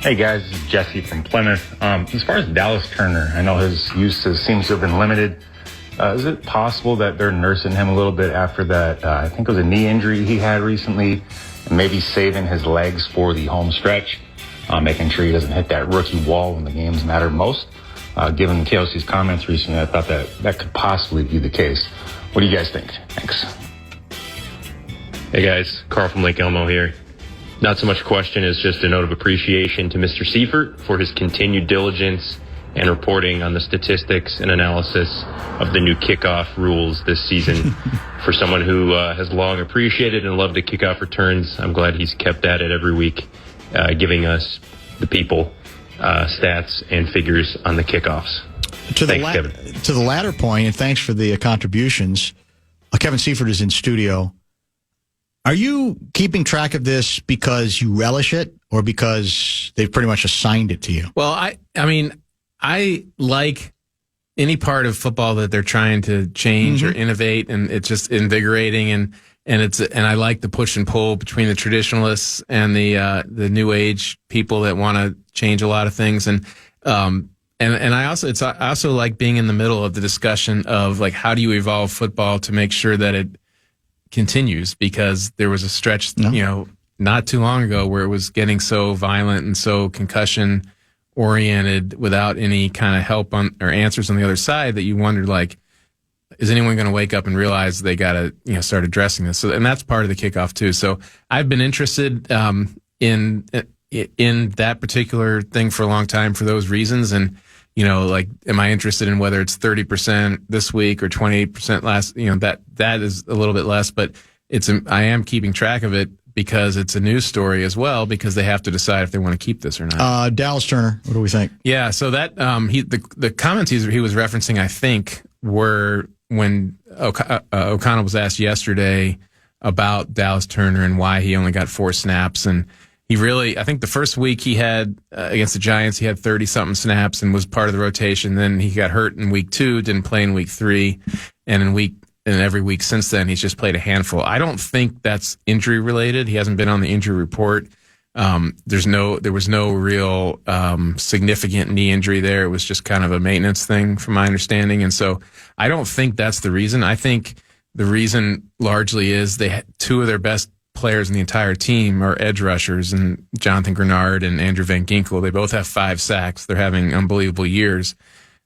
Hey guys, this is Jesse from Plymouth. As far as Dallas Turner, I know his use seems to have been limited. Is it possible that they're nursing him a little bit after that, I think it was a knee injury he had recently, and maybe saving his legs for the home stretch, making sure he doesn't hit that rookie wall when the games matter most? Given KOC's comments recently, I thought that could possibly be the case. What do you guys think? Thanks. Hey guys, Carl from Lake Elmo here. Not so much a question as just a note of appreciation to Mr. Seifert for his continued diligence and reporting on the statistics and analysis of the new kickoff rules this season. For someone who has long appreciated and loved the kickoff returns, I'm glad he's kept at it every week, giving us, the people, stats and figures on the kickoffs. Thanks, Kevin. To the latter point, and thanks for the contributions, Kevin Seifert is in studio. Are you keeping track of this because you relish it or because they've pretty much assigned it to you? Well, I mean, I like any part of football that they're trying to change or innovate, and it's just invigorating, and I like the push and pull between the traditionalists and the new age people that want to change a lot of things, and I also like being in the middle of the discussion of like how do you evolve football to make sure that it continues, because there was a stretch, not too long ago where it was getting so violent and so concussion oriented without any kind of help on or answers on the other side that you wondered, like, is anyone going to wake up and realize they got to, start addressing this? So, and that's part of the kickoff too. So I've been interested, in that particular thing for a long time for those reasons. And, am I interested in whether it's 30% this week or 28% last? That is a little bit less, but I am keeping track of it because it's a news story as well, because they have to decide if they want to keep this or not. Dallas Turner, what do we think? Yeah, so that the comments he was referencing, I think, were when O'Connell was asked yesterday about Dallas Turner and why he only got 4 snaps, and I think the first week he had against the Giants, he had 30-something snaps and was part of the rotation. Then he got hurt in week 2, didn't play in week 3, and every week since then he's just played a handful. I don't think that's injury related. He hasn't been on the injury report. There was no real significant knee injury there. It was just kind of a maintenance thing, from my understanding. And so I don't think that's the reason. I think the reason largely is they had 2 of their best players in the entire team are edge rushers, and Jonathan Grenard and Andrew Van Ginkel. They both have 5 sacks. They're having unbelievable years.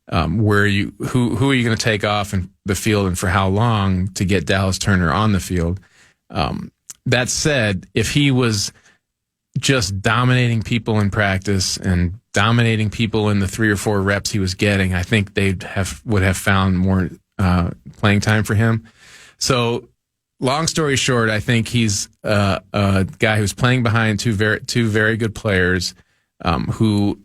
Who are you going to take off in the field and for how long to get Dallas Turner on the field? That said, if he was just dominating people in practice and dominating people in the 3 or 4 reps he was getting, I think would have found more playing time for him. So, long story short, I think he's a guy who's playing behind two very good players who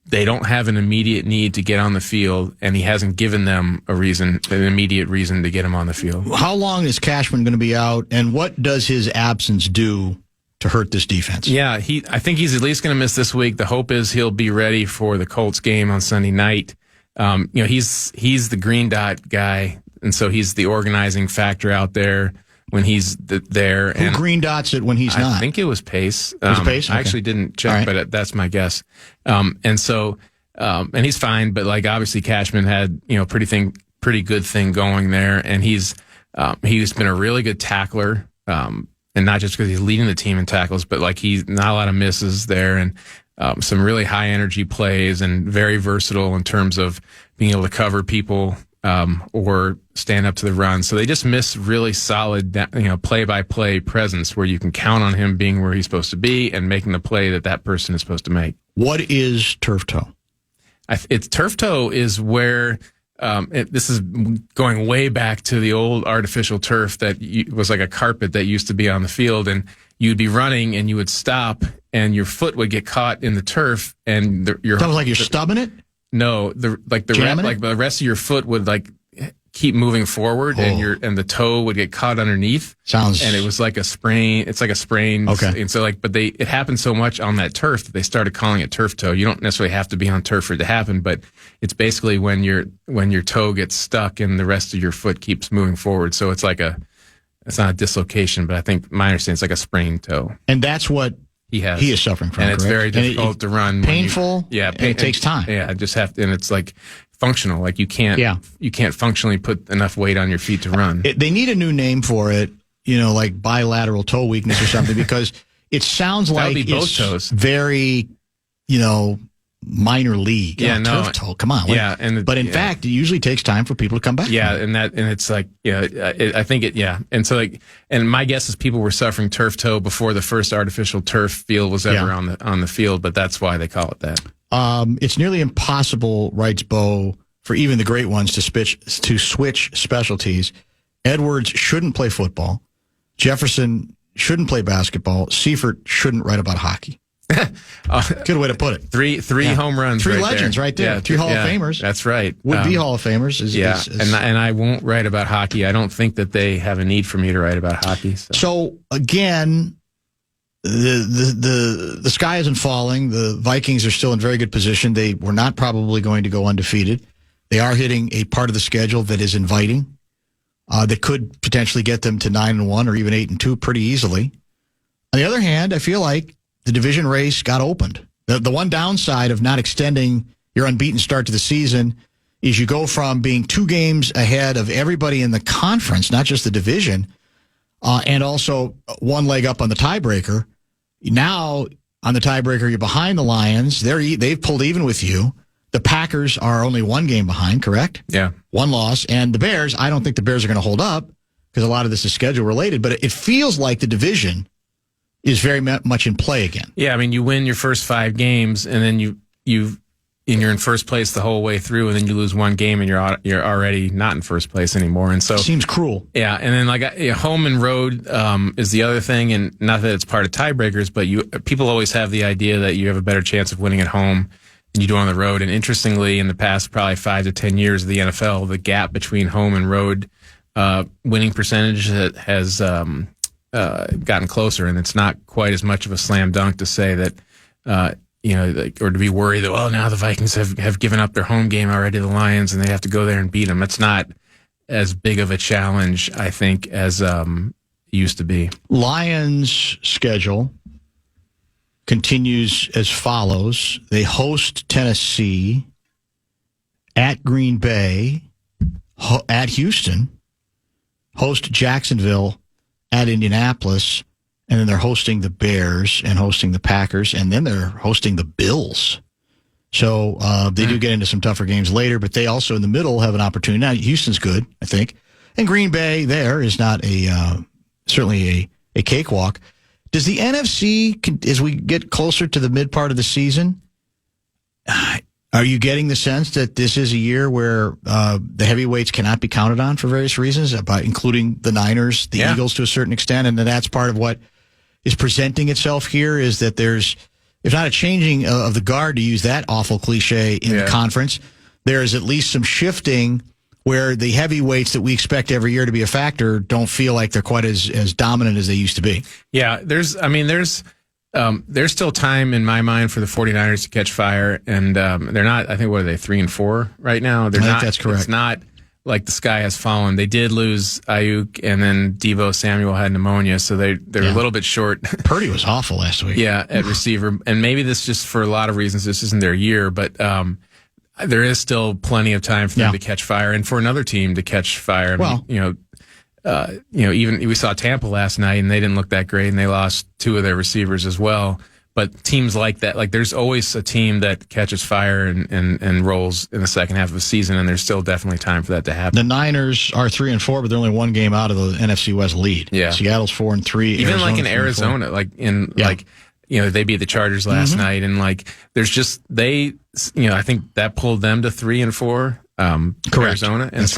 they don't have an immediate need to get on the field, and he hasn't given them an immediate reason to get him on the field. How long is Cashman going to be out, and what does his absence do to hurt this defense? Yeah, I think he's at least going to miss this week. The hope is he'll be ready for the Colts game on Sunday night. He's the green dot guy, and so he's the organizing factor out there when he's there. Who green dots it when he's not? I think it was Pace. Was it Pace? Okay. I actually didn't check, but that's my guess. And he's fine, but like obviously Cashman had pretty good thing going there, and he's been a really good tackler, and not just because he's leading the team in tackles, but like he's not a lot of misses there, and some really high energy plays, and very versatile in terms of being able to cover people or stand up to the run. So they just miss really solid, play-by-play presence where you can count on him being where he's supposed to be and making the play that person is supposed to make. What is turf toe? Turf toe is where this is going way back to the old artificial turf that was like a carpet that used to be on the field, and you'd be running and you would stop and your foot would get caught in the turf, and sounds like you're stubbing it. No, the rest of your foot would like keep moving forward, and the toe would get caught underneath. And it was like a sprain. It's like a sprain. Okay. And so it happened so much on that turf that they started calling it turf toe. You don't necessarily have to be on turf for it to happen, but it's basically when your toe gets stuck and the rest of your foot keeps moving forward. So it's not a dislocation, but I think my understanding it's like a sprained toe. And that's what He has. He is suffering from, and it's correct? very difficult to run. Painful. And it takes time. Yeah, just have to, and it's like functional. Like you can't functionally put enough weight on your feet to run. They need a new name for it, like bilateral toe weakness or something, because it sounds like be both it's toes. very, minor league. Turf toe. Come on. Yeah, but in fact, it usually takes time for people to come back. Yeah, and it's like, I think it. Yeah, and so and my guess is people were suffering turf toe before the first artificial turf field was ever on the field, but that's why they call it that. It's nearly impossible, writes Bo, for even the great ones to switch specialties. Edwards shouldn't play football. Jefferson shouldn't play basketball. Seifert shouldn't write about hockey. Good way to put it. Three home runs. Three legends right there. Yeah, 3 Hall of Famers. That's right. Would be Hall of Famers. And I won't write about hockey. I don't think that they have a need for me to write about hockey. So again, the sky isn't falling. The Vikings are still in very good position. They were not probably going to go undefeated. They are hitting a part of the schedule that is inviting. That could potentially get them to 9-1 or even 8-2 pretty easily. On the other hand, I feel like the division race got opened. The one downside of not extending your unbeaten start to the season is you go from being 2 games ahead of everybody in the conference, not just the division, and also 1 leg up on the tiebreaker. Now, on the tiebreaker, you're behind the Lions. They've pulled even with you. The Packers are only 1 game behind, correct? Yeah. 1 loss. And the Bears, I don't think the Bears are going to hold up because a lot of this is schedule related, but it feels like the division is very much in play again. Yeah, I mean, you win your first 5 games, and then you're in first place the whole way through, and then you lose 1 game, and you're already not in first place anymore. And so seems cruel. Yeah, and then home and road is the other thing, and not that it's part of tiebreakers, but people always have the idea that you have a better chance of winning at home than you do on the road. And interestingly, in the past probably 5 to 10 years of the NFL, the gap between home and road winning percentage has gotten closer, and it's not quite as much of a slam dunk to say that, or to be worried that, now the Vikings have given up their home game already to the Lions and they have to go there and beat them. It's not as big of a challenge, I think, as it used to be. Lions' schedule continues as follows. They host Tennessee, at Green Bay, at Houston, host Jacksonville, at Indianapolis, and then they're hosting the Bears and hosting the Packers, and then they're hosting the Bills. So they do get into some tougher games later, but they also in the middle have an opportunity. Now, Houston's good, I think, and Green Bay there is not certainly a cakewalk. Does the NFC, as we get closer to the mid part of the season, are you getting the sense that this is a year where the heavyweights cannot be counted on for various reasons, including the Niners, the Eagles to a certain extent, and that's part of what is presenting itself here is that there's, if not a changing of the guard, to use that awful cliche in the conference, there is at least some shifting where the heavyweights that we expect every year to be a factor don't feel like they're quite as dominant as they used to be. Yeah, there's still time in my mind for the 49ers to catch fire, and they're not, I think, what are they, 3-4 right now? I think that's correct. It's not like the sky has fallen. They did lose Ayuk, and then Deebo Samuel had pneumonia, so they're a little bit short. Purdy was awful last week. Yeah, at receiver, and maybe this just for a lot of reasons, this isn't their year, but there is still plenty of time for them to catch fire, and for another team to catch fire. Even we saw Tampa last night, and they didn't look that great, and they lost 2 of their receivers as well. But teams like that, like there's always a team that catches fire and rolls in the second half of the season, and there's still definitely time for that to happen. The Niners are 3-4, but they're only 1 game out of the NFC West lead. Yeah, Seattle's 4-3. Even Arizona's like in Arizona, they beat the Chargers last night, and there's just I think that pulled them to 3-4. Arizona, and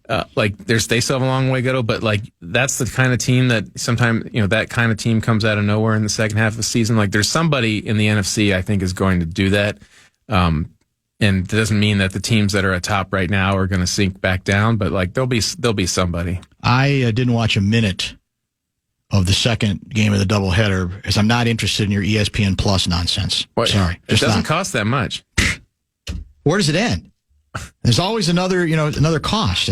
That's they still have a long way to go, but that's the kind of team that sometimes that kind of team comes out of nowhere in the second half of the season. There's somebody in the NFC I think is going to do that, and it doesn't mean that the teams that are atop right now are going to sink back down, but there'll be somebody. I didn't watch a minute of the second game of the doubleheader because I'm not interested in your ESPN Plus nonsense. What? Sorry, it doesn't cost that much. Where does it end? There's always another cost.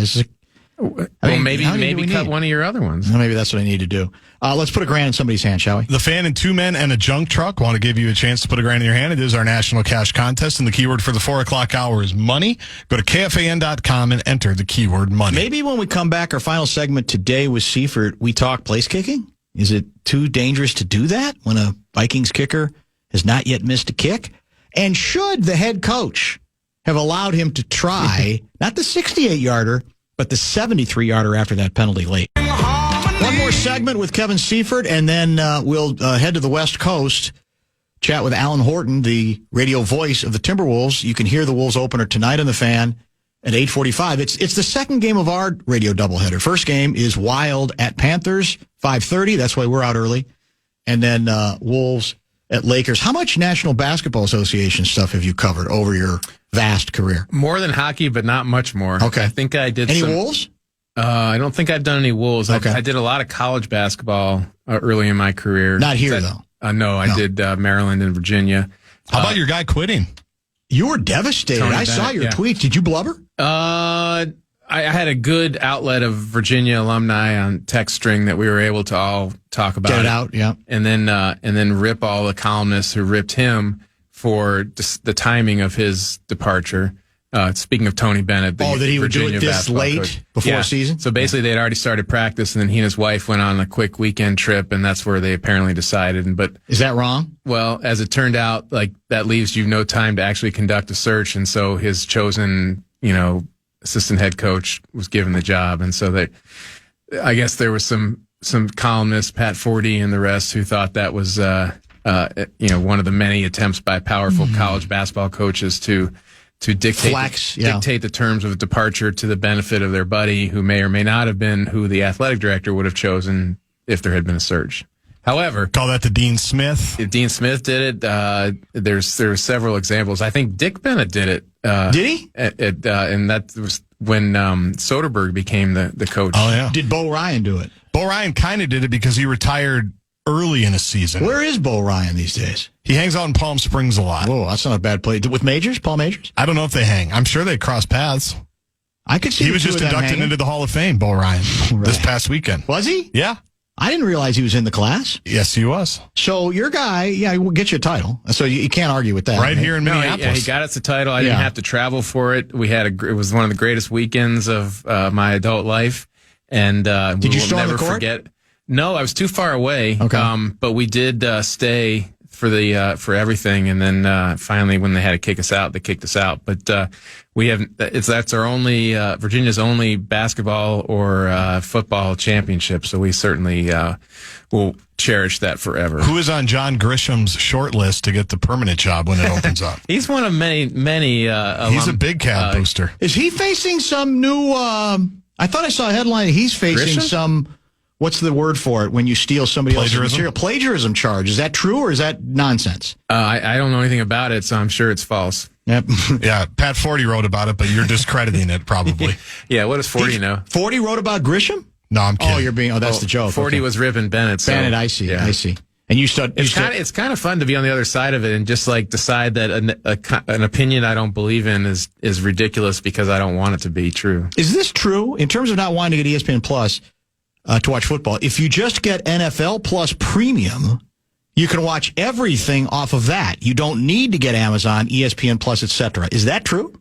Maybe cut one of your other ones. Well, maybe that's what I need to do. Let's put $1,000 in somebody's hand, shall we? The Fan and 2 men and a junk truck want to give you a chance to put $1,000 in your hand. It is our national cash contest, and the keyword for the 4 o'clock hour is money. Go to KFAN.com and enter the keyword money. Maybe when we come back, our final segment today with Seifert, we talk place kicking. Is it too dangerous to do that when a Vikings kicker has not yet missed a kick? And should the head coach have allowed him to try, not the 68-yarder, but the 73-yarder after that penalty late? One more segment with Kevin Seifert, and then we'll head to the West Coast, chat with Alan Horton, the radio voice of the Timberwolves. You can hear the Wolves opener tonight on the Fan at 8:45. It's the second game of our radio doubleheader. First game is Wild at Panthers, 5:30. That's why we're out early. And then Wolves at Lakers. How much National Basketball Association stuff have you covered over your vast career? More than hockey, but not much more. Okay. I think I did Any Wolves? I don't think I've done any Wolves. Okay. I did a lot of college basketball early in my career. Not here, though. No, I did Maryland and Virginia. How about your guy quitting? You were devastated. Tony I saw Bennett, your yeah. tweets. Did you blubber? I had a good outlet of Virginia alumni on text string that we were able to all talk about. Get it out, yeah. And then rip all the columnists who ripped him for the timing of his departure. Speaking of Tony Bennett, the that he would do Virginia it this basketball late coach. before season? So basically, they had already started practice, and then he and his wife went on a quick weekend trip, and that's where they apparently decided. But Is that wrong? well, as it turned out, that leaves you no time to actually conduct a search, and so his chosen, assistant head coach was given the job, and so I guess there was some columnists, Pat Forty and the rest, who thought that was one of the many attempts by powerful college basketball coaches to dictate the terms of departure to the benefit of their buddy, who may or may not have been who the athletic director would have chosen if there had been a search. However, Call that the Dean Smith. Dean Smith did it. There's several examples. I think Dick Bennett did it. Did he? And that was when Soderbergh became the coach. Oh, yeah. Did Bo Ryan do it? Bo Ryan kind of did it because he retired early in a season. Where is Bo Ryan these days? He hangs out in Palm Springs a lot. Whoa, that's not a bad place. With Majors? Paul Majors? I don't know if they hang. I'm sure they cross paths. I could see He was just inducted into the Hall of Fame, Bo Ryan, this past weekend. Was he? Yeah. I didn't realize he was in the class. Yes, he was. So your guy, we'll get you a title. So you can't argue with that. Right here in Minneapolis. He got us a title. I didn't have to travel for it. It was one of the greatest weekends of my adult life. And did you storm the court? Forget. No, I was too far away. Okay. But we did stay for everything, and then finally, when they had to kick us out, they kicked us out. But that's our only Virginia's only basketball or football championship. So we certainly will cherish that forever. Who is on John Grisham's short list to get the permanent job when it opens up? He's one of many. He's a big cat booster. Is he facing some new? I thought I saw a headline. He's facing some. What's the word for it when you steal somebody else's material? Plagiarism charge. Is that true or is that nonsense? I don't know anything about it, so I'm sure it's false. Yep. Yeah, Pat Forty wrote about it, but you're discrediting it probably. Yeah, what does 40 know? 40 wrote about Grisham? No, I'm kidding. That's the joke. 40 was ripping Bennett. So, Bennett, I see. Yeah. I see. And it's kind of fun to be on the other side of it and just decide that an opinion I don't believe in is ridiculous because I don't want it to be true. Is this true in terms of not wanting to get ESPN Plus? To watch football. If you just get NFL Plus Premium, you can watch everything off of that. You don't need to get Amazon, ESPN Plus, etc. Is that true?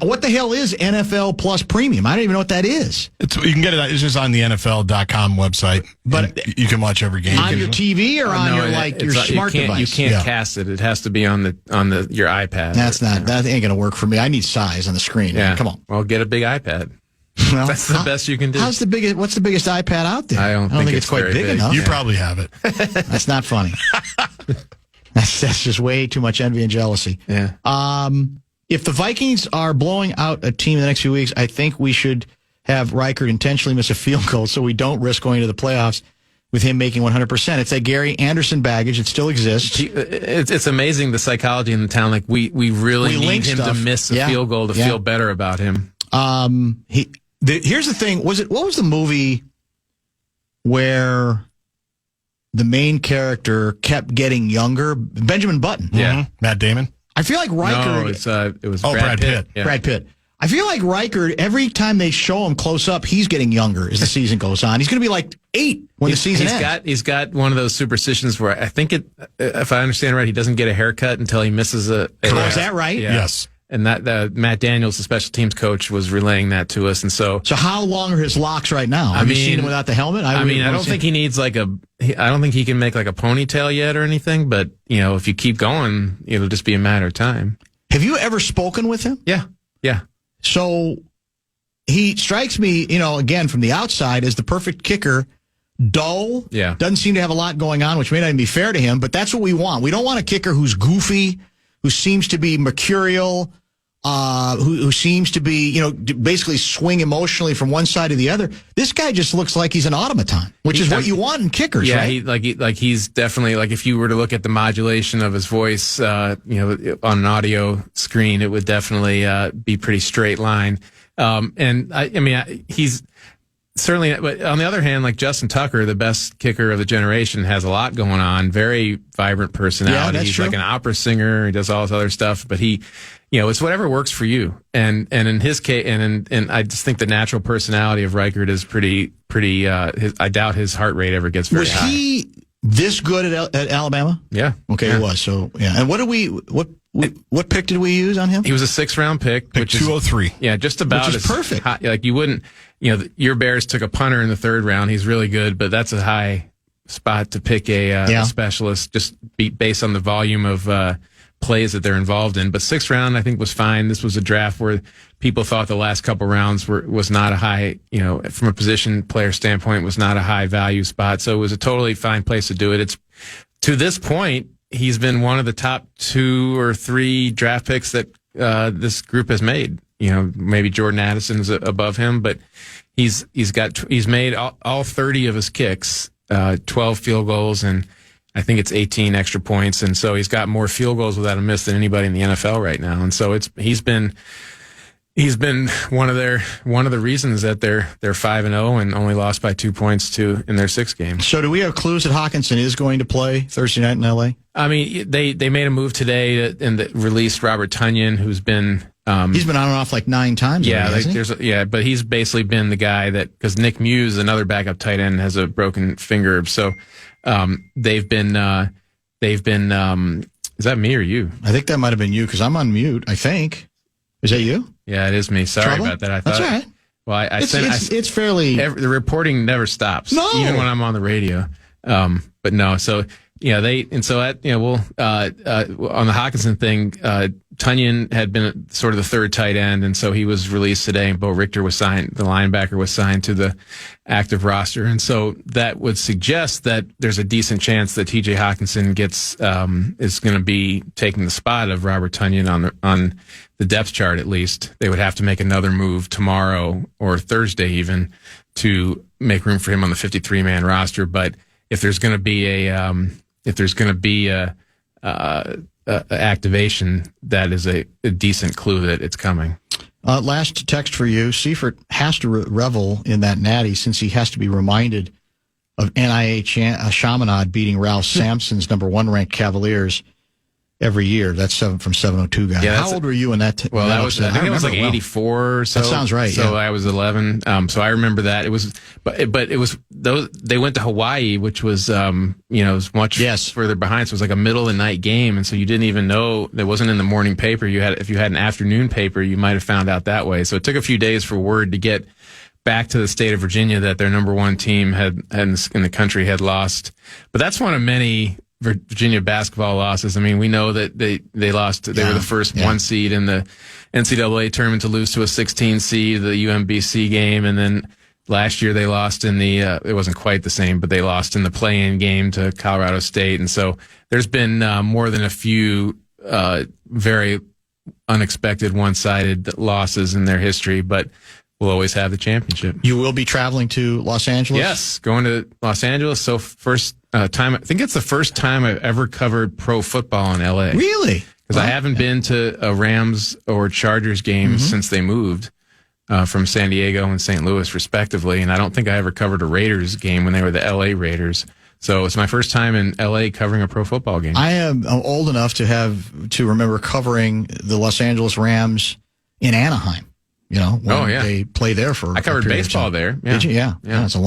What the hell is NFL Plus Premium? I don't even know what that is. You can get it. It's just on the NFL.com website, but you can watch every game on your TV or on your smart device. You can't cast it. It has to be on your iPad. That ain't gonna work for me. I need size on the screen. Yeah. Come on. Well, get a big iPad. Well, that's the best you can do. What's the biggest iPad out there? I don't think it's quite big enough. You probably have it. That's not funny. That's just way too much envy and jealousy. Yeah. If the Vikings are blowing out a team in the next few weeks, I think we should have Reichert intentionally miss a field goal so we don't risk going to the playoffs with him making 100%. It's that Gary Anderson baggage. It still exists. It's amazing the psychology in the town. Like we really need him to miss a field goal to feel better about him. Here's the thing. What was the movie where the main character kept getting younger? Benjamin Button. Yeah. Matt Damon. I feel like Reichert. No, it was Brad Pitt. Yeah. Brad Pitt. I feel like Riker, every time they show him close up, he's getting younger as the season goes on. He's going to be like 8 when the season ends. He's got one of those superstitions where I think if I understand right, he doesn't get a haircut until he misses a Is that right? Yeah. Yes. And that Matt Daniels, the special teams coach, was relaying that to us. And so how long are his locks right now? Have you seen him without the helmet? I don't think he needs I don't think he can make like a ponytail yet or anything. But if you keep going, it'll just be a matter of time. Have you ever spoken with him? Yeah. So he strikes me, again, from the outside as the perfect kicker. Dull. Yeah. Doesn't seem to have a lot going on, which may not even be fair to him, but that's what we want. We don't want a kicker who's goofy, who seems to be mercurial, who seems to be, basically swing emotionally from one side to the other. This guy just looks like he's an automaton, which is what you want in kickers, right? Yeah, he's definitely, if you were to look at the modulation of his voice, on an audio screen, it would definitely be pretty straight line. He's certainly, but on the other hand, like Justin Tucker, the best kicker of the generation, has a lot going on, very vibrant personality. Yeah, that's he's true. like an opera singer. He does all this other stuff, but he, it's whatever works for you. And in his case, and I just think the natural personality of Reichert is pretty. I doubt his heart rate ever gets very high. Was he this good at Alabama? Yeah. Okay, yeah. He was. So yeah. And what pick did we use on him? He was a 6th-round pick, Pick which 203. Yeah, just about Which is perfect. High, like you wouldn't, your Bears took a punter in the 3rd round. He's really good, but that's a high spot to pick a specialist just based on the volume of plays that they're involved in. But 6th round, I think, was fine. This was a draft where people thought the last couple rounds was not a high, from a position player standpoint, was not a high value spot. So it was a totally fine place to do it. It's to this point, he's been one of the top 2 or 3 draft picks that this group has made. Maybe Jordan Addison's above him, but he's made all 30 of his kicks, 12 field goals, and I think it's 18 extra points. And so he's got more field goals without a miss than anybody in the NFL right now. And so he's been one of the reasons that they're 5-0 and only lost by 2 points in their 6 games. So do we have clues that Hawkinson is going to play Thursday night in L.A.? I mean, they made a move today and released Robert Tonyan, who's been he's been on and off like 9 times. Yeah, already, but he's basically been the guy because Nick Muse, another backup tight end, has a broken finger. So they've been. Is that me or you? I think that might have been you because I'm on mute. I think. Is that you? Yeah, it is me. Sorry Trouble? about that. I thought. That's all right. Well, it's fairly. The reporting never stops. No. Even when I'm on the radio. But no. So we'll on the Hawkinson thing. Tonyan had been sort of the 3rd tight end, and so he was released today. And Bo Richter was signed. The linebacker was signed to the active roster, and so that would suggest that there's a decent chance that T.J. Hawkinson is going to be taking the spot of Robert Tonyan on the depth chart. At least they would have to make another move tomorrow or Thursday even to make room for him on the 53-man roster. But if there's going to be a activation, that is a decent clue that it's coming. Last text for you. Seifert has to revel in that natty since he has to be reminded of NIA Chaminade beating Ralph Sampson's number 1 ranked Cavaliers every year. That's from 702 guys. Yeah, how old were you in that? I think it was like 84 or so. That sounds right. So yeah. I was 11. So I remember that. It was, but it was those. They went to Hawaii, which was was much further behind. So it was like a middle of the night game, and so you didn't even know. It wasn't in the morning paper. If you had an afternoon paper, you might have found out that way. So it took a few days for word to get back to the state of Virginia that their number 1 team had in the country had lost. But that's one of many Virginia basketball losses. I mean, we know that they lost. They were the first 1 seed in the NCAA tournament to lose to a 16 seed, the UMBC game, and then last year they lost in the. It wasn't quite the same, but they lost in the play-in game to Colorado State. And so there's been more than a few very unexpected, one-sided losses in their history, but we'll always have the championship. You will be traveling to Los Angeles? Yes, going to Los Angeles. So first time, I think it's the first time I've ever covered pro football in L.A. Really? Because I haven't been to a Rams or Chargers game since they moved from San Diego and St. Louis, respectively. And I don't think I ever covered a Raiders game when they were the L.A. Raiders. So it's my first time in L.A. covering a pro football game. I am old enough to remember covering the Los Angeles Rams in Anaheim. when they play there for. I covered baseball there. Yeah. Did you? Yeah. That's a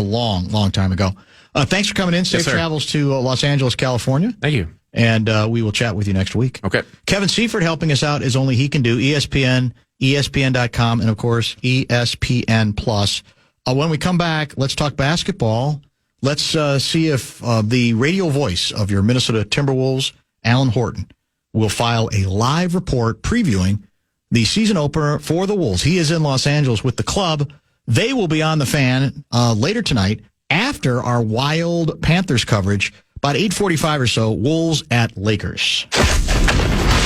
long time ago. Thanks for coming in. Safe travels to Los Angeles, California. Thank you. And we will chat with you next week. Okay. Kevin Seifert helping us out as only he can do. ESPN, ESPN.com, and of course ESPN Plus. When we come back, let's talk basketball. Let's see if the radio voice of your Minnesota Timberwolves, Alan Horton, will file a live report previewing the season opener for the Wolves. He is in Los Angeles with the club. They will be on the Fan later tonight after our Wild Panthers coverage, about 8:45 or so, Wolves at Lakers.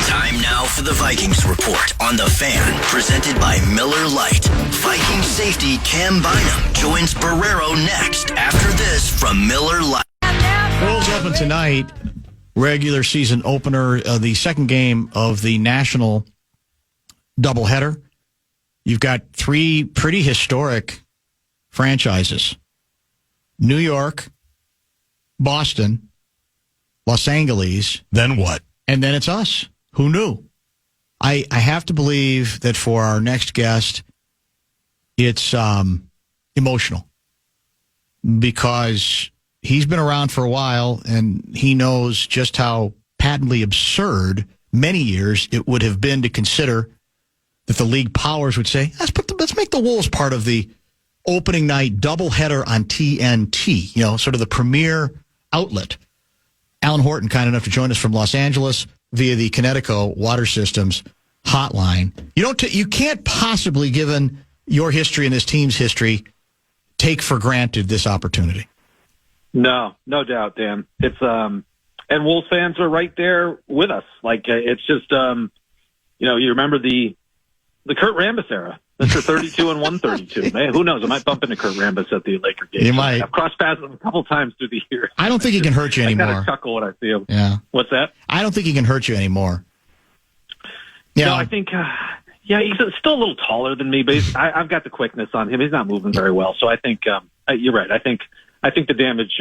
Time now for the Vikings Report on the Fan, presented by Miller Lite. Vikings safety Cam Bynum joins Barrero next after this from Miller Lite. Wolves open tonight, regular season opener, the second game of the national doubleheader. You've got three pretty historic franchises: New York, Boston, Los Angeles. Then what? And then it's us. Who knew? I have to believe that for our next guest, it's emotional because he's been around for a while and he knows just how patently absurd many years it would have been to consider that the league powers would say, let's make the Wolves part of the opening night doubleheader on TNT, sort of the premier outlet. Alan Horton, kind enough to join us from Los Angeles via the Connecticut Water Systems hotline. You can't possibly, given your history and this team's history, take for granted this opportunity. No doubt, Dan. It's and Wolves fans are right there with us. Like it's just you remember the Kurt Rambis era. That's the 32 and 132. Man, who knows? I might bump into Kurt Rambis at the Laker game. You might. I've crossed paths with him a couple times through the years. I don't think he can hurt you anymore. I kind of chuckle when I see him. Yeah. What's that? I don't think he can hurt you anymore. No, I think, he's still a little taller than me, but I've got the quickness on him. He's not moving very well. So I think you're right. I think the damage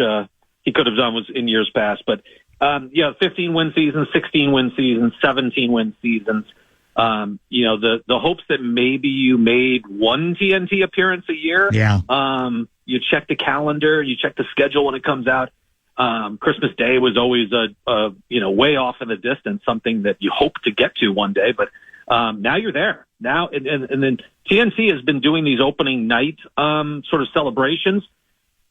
he could have done was in years past. But, 15-win seasons, 16-win seasons, 17-win seasons. The hopes that maybe you made one TNT appearance a year. Yeah. You check the calendar, you check the schedule when it comes out. Christmas Day was always way off in the distance, something that you hope to get to one day. But now you're there. Now and then TNT has been doing these opening night sort of celebrations.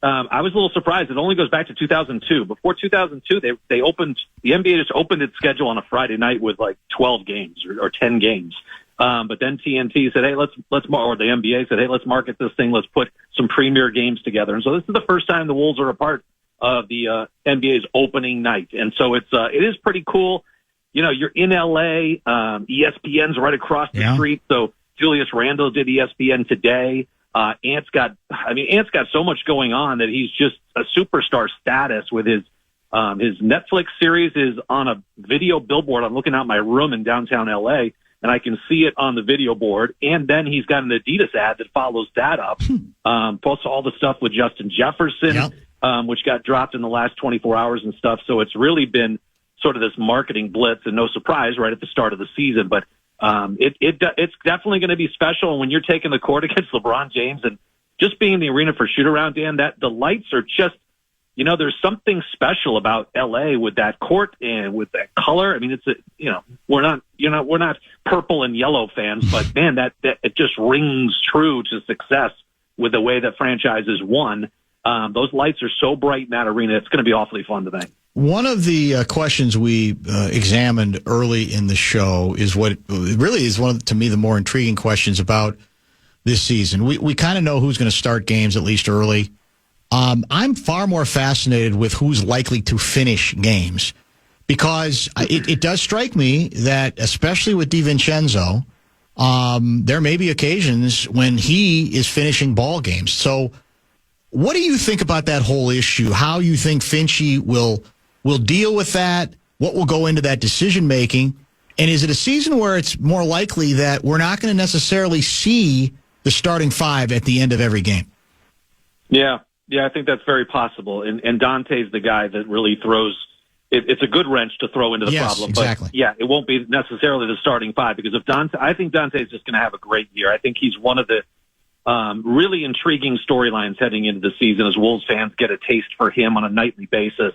I was a little surprised. It only goes back to 2002. Before 2002, the NBA just opened its schedule on a Friday night with like 12 games or 10 games. But then TNT said, hey, or the NBA said, hey, let's market this thing. Let's put some premier games together. And so this is the first time the Wolves are a part of the NBA's opening night. And so it is pretty cool. You're in LA. ESPN's right across the street. So Julius Randle did ESPN today. Ant's got so much going on that he's just a superstar status with his Netflix series is on a video billboard. I'm looking out my room in downtown LA and I can see it on the video board. And then he's got an Adidas ad that follows that up. Plus all the stuff with Justin Jefferson, which got dropped in the last 24 hours and stuff. So it's really been sort of this marketing blitz, and no surprise right at the start of the season. But it's definitely going to be special when you're taking the court against LeBron James and just being in the arena for shoot around, Dan, that the lights are just, there's something special about LA with that court and with that color. I mean, we're not purple and yellow fans, but man, that it just rings true to success with the way that franchises won. Those lights are so bright in that arena. It's going to be awfully fun tonight. One of the questions we examined early in the show is what really is one of, to me, the more intriguing questions about this season. We kind of know who's going to start games, at least early. I'm far more fascinated with who's likely to finish games, because it does strike me that, especially with DiVincenzo, there may be occasions when he is finishing ball games. So what do you think about that whole issue? How you think Finchie will deal with that? What will go into that decision-making? And is it a season where it's more likely that we're not going to necessarily see the starting five at the end of every game? Yeah, I think that's very possible. And Dante's the guy that really throws it's a good wrench to throw into the problem. Exactly. But yeah, it won't be necessarily the starting five, because I think Dante is just going to have a great year. I think he's one of the really intriguing storylines heading into the season as Wolves fans get a taste for him on a nightly basis.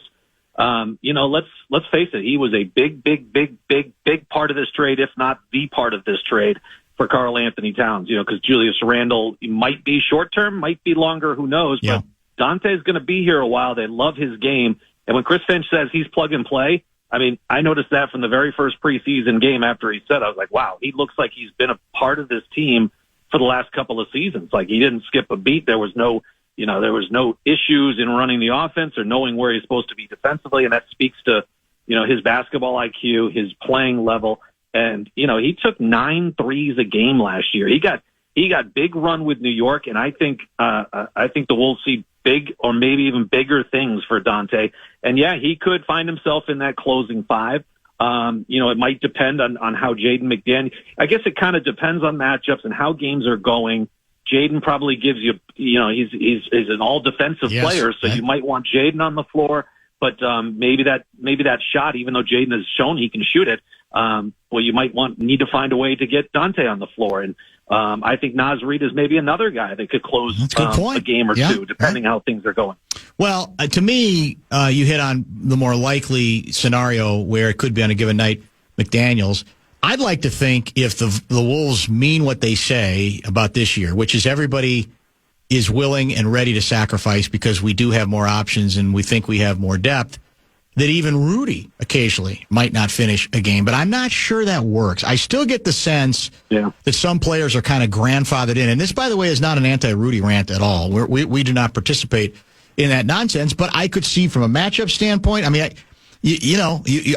Let's face it, he was a big part of this trade, if not the part of this trade for Karl Anthony Towns, because Julius Randle might be short term, might be longer, who knows, Yeah. but Dante's going to be here a while. They love his game. And when Chris Finch says he's plug and play, I mean, I noticed that from the very first preseason game after he said, I was like, wow, he looks like he's been a part of this team for the last couple of seasons. Like, he didn't skip a beat. There was no issues in running the offense or knowing where he's supposed to be defensively. And that speaks to, his basketball IQ, his playing level. And, he took 9 threes a game last year. He got big run with New York. And I think the Wolves see big or maybe even bigger things for Dante. And yeah, he could find himself in that closing five. It might depend on how Jaden McDaniel, I guess it kind of depends on matchups and how games are going. Jaden probably gives you, he's an all defensive player. So you might want Jaden on the floor, but, maybe that shot, even though Jaden has shown he can shoot it, you might need to find a way to get Dante on the floor. And, I think Naz Reid is maybe another guy that could close a game or two, depending how things are going. Well, to me, you hit on the more likely scenario where it could be on a given night, McDaniels. I'd like to think if the Wolves mean what they say about this year, which is everybody is willing and ready to sacrifice because we do have more options and we think we have more depth, that even Rudy occasionally might not finish a game. But I'm not sure that works. I still get the sense that some players are kind of grandfathered in. And this, by the way, is not an anti-Rudy rant at all. We do not participate in that nonsense. But I could see from a matchup standpoint, I mean,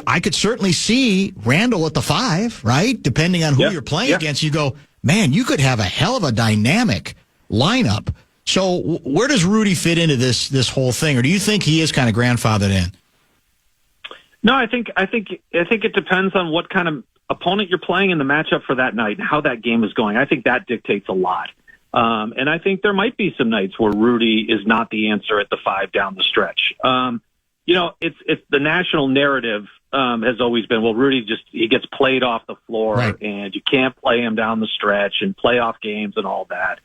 I could certainly see Randle at the 5, right? Depending on who you're playing against, you go, man, you could have a hell of a dynamic lineup. So where does Rudy fit into this whole thing? Or do you think he is kind of grandfathered in? No, I think it depends on what kind of opponent you're playing in the matchup for that night and how that game is going. I think that dictates a lot. And I think there might be some nights where Rudy is not the answer at the 5 down the stretch. It's the national narrative has always been, well, Rudy he gets played off the floor, right, and you can't play him down the stretch and playoff games and all that.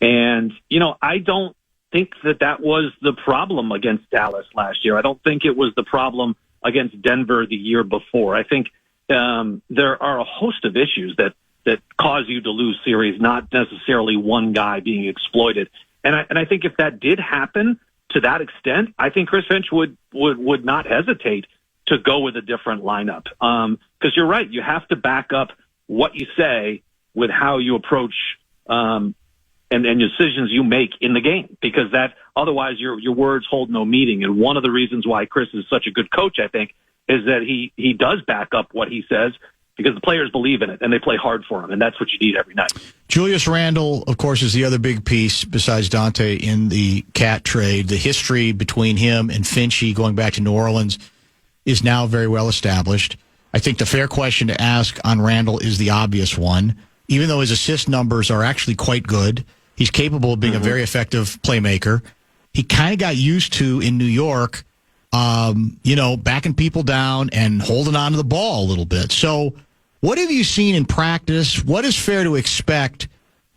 And, I don't think that was the problem against Dallas last year. I don't think it was the problem against Denver the year before. I think there are a host of issues that cause you to lose series, not necessarily one guy being exploited. And I think if that did happen to that extent, I think Chris Finch would not hesitate to go with a different lineup. Because you're right, you have to back up what you say with how you approach and decisions you make in the game, because otherwise your words hold no meaning. And one of the reasons why Chris is such a good coach, I think, is that he does back up what he says, because the players believe in it and they play hard for him, and that's what you need every night. Julius Randle, of course, is the other big piece besides Dante in the Cat trade. The history between him and Finchy going back to New Orleans is now very well established. I think the fair question to ask on Randle is the obvious one. Even though his assist numbers are actually quite good, he's capable of being a very effective playmaker. He kind of got used to, in New York, backing people down and holding on to the ball a little bit. So what have you seen in practice? What is fair to expect